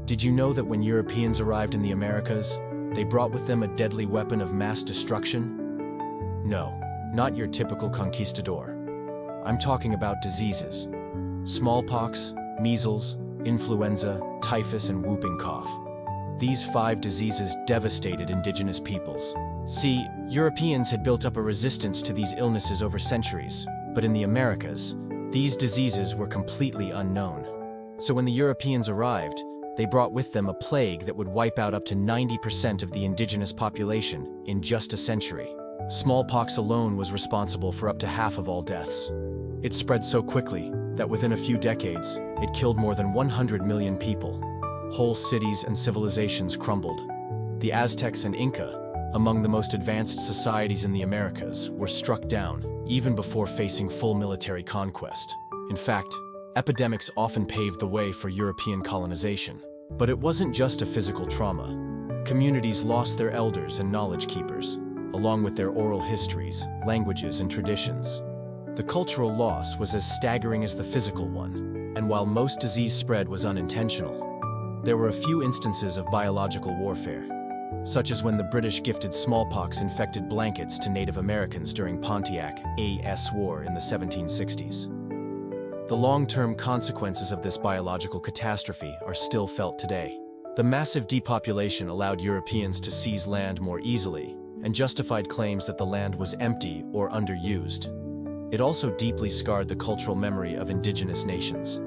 Did you know that when Europeans arrived in the Americas, they brought with them a deadly weapon of mass destruction? No, not your typical conquistador. I'm talking about diseases. Smallpox, measles, influenza, typhus, and whooping cough. These 5 diseases devastated indigenous peoples. See, Europeans had built up a resistance to these illnesses over centuries, but in the Americas, these diseases were completely unknown. So when the Europeans arrived, they brought with them a plague that would wipe out up to 90% of the indigenous population in just a century. Smallpox alone was responsible for up to half of all deaths. It spread so quickly that within a few decades, it killed more than 100 million people. Whole cities and civilizations crumbled. The Aztecs and Inca, among the most advanced societies in the Americas, were struck down even before facing full military conquest. In fact, epidemics often paved the way for European colonization. But it wasn't just a physical trauma. Communities lost their elders and knowledge keepers, along with their oral histories, languages, and traditions. The cultural loss was as staggering as the physical one, and while most disease spread was unintentional, there were a few instances of biological warfare, such as when the British gifted smallpox-infected blankets to Native Americans during Pontiac A.S. War in the 1760s. The long-term consequences of this biological catastrophe are still felt today. The massive depopulation allowed Europeans to seize land more easily and justified claims that the land was empty or underused. It also deeply scarred the cultural memory of indigenous nations.